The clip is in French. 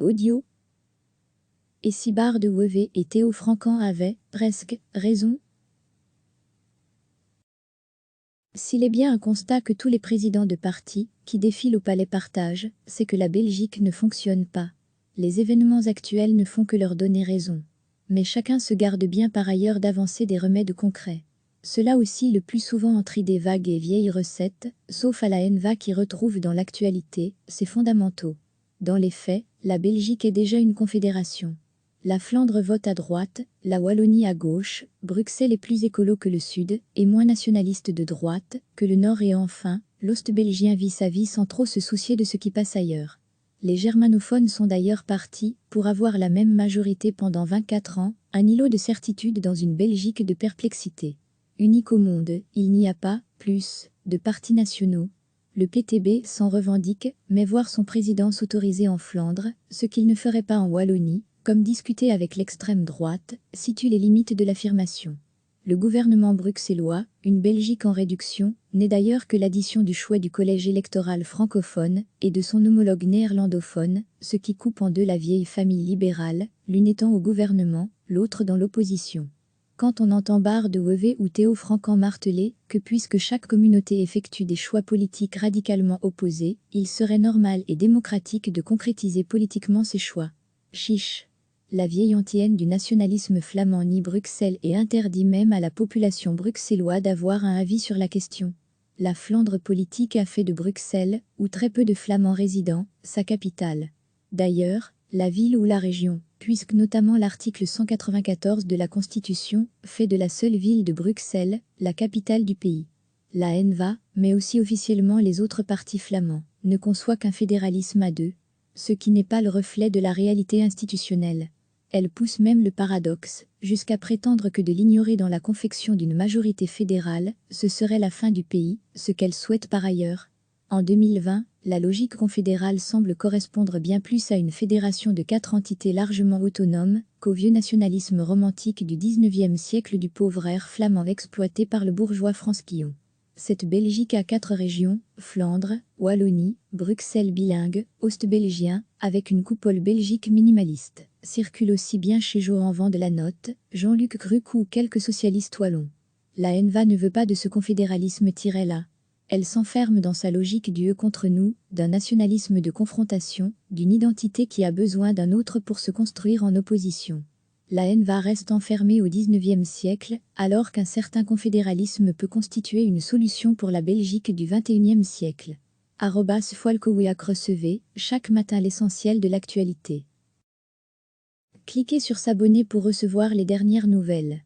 Audio. Et si Bart de Wever et Théo Franken avaient, presque, raison? S'il est bien un constat que tous les présidents de partis, qui défilent au palais partagent, c'est que la Belgique ne fonctionne pas. Les événements actuels ne font que leur donner raison. Mais chacun se garde bien par ailleurs d'avancer des remèdes concrets. Cela aussi le plus souvent entre idées vagues et vieilles recettes, sauf à la ENVA qui retrouve dans l'actualité ses fondamentaux. Dans les faits, la Belgique est déjà une confédération. La Flandre vote à droite, la Wallonie à gauche, Bruxelles est plus écolo que le Sud et moins nationaliste de droite que le Nord et enfin, l'Ost belgien vit sa vie sans trop se soucier de ce qui passe ailleurs. Les germanophones sont d'ailleurs partis pour avoir la même majorité pendant 24 ans, un îlot de certitude dans une Belgique de perplexité. Unique au monde, il n'y a pas, plus, de partis nationaux. Le PTB s'en revendique, mais voir son président s'autoriser en Flandre, ce qu'il ne ferait pas en Wallonie, comme discuter avec l'extrême droite, situe les limites de l'affirmation. Le gouvernement bruxellois, une Belgique en réduction, n'est d'ailleurs que l'addition du choix du collège électoral francophone et de son homologue néerlandophone, ce qui coupe en deux la vieille famille libérale, l'une étant au gouvernement, l'autre dans l'opposition. Quand on entend Bart de Wever ou Théo Franken marteler que puisque chaque communauté effectue des choix politiques radicalement opposés, il serait normal et démocratique de concrétiser politiquement ces choix. Chiche. La vieille antienne du nationalisme flamand nie Bruxelles et interdit même à la population bruxelloise d'avoir un avis sur la question. La Flandre politique a fait de Bruxelles, où très peu de Flamands résident, sa capitale. D'ailleurs, la ville ou la région, puisque notamment l'article 194 de la Constitution fait de la seule ville de Bruxelles la capitale du pays. La ENVA, mais aussi officiellement les autres partis flamands, ne conçoit qu'un fédéralisme à deux, ce qui n'est pas le reflet de la réalité institutionnelle. Elle pousse même le paradoxe, jusqu'à prétendre que de l'ignorer dans la confection d'une majorité fédérale, ce serait la fin du pays, ce qu'elle souhaite par ailleurs. En 2020, la logique confédérale semble correspondre bien plus à une fédération de 4 entités largement autonomes qu'au vieux nationalisme romantique du XIXe siècle du pauvre air flamand exploité par le bourgeois franc-spillon. Cette Belgique a 4 régions, Flandre, Wallonie, Bruxelles bilingue, Ost-belgien, avec une coupole belgique minimaliste, circule aussi bien chez Johan Van de la Notte, Jean-Luc Gruc ou quelques socialistes wallons. La ENVA ne veut pas de ce confédéralisme-là. Elle s'enferme dans sa logique du eux contre nous, d'un nationalisme de confrontation, d'une identité qui a besoin d'un autre pour se construire en opposition. La ENVA reste enfermée au XIXe siècle, alors qu'un certain confédéralisme peut constituer une solution pour la Belgique du XXIe siècle. @Folkowiak recevez, chaque matin l'essentiel de l'actualité. Cliquez sur s'abonner pour recevoir les dernières nouvelles.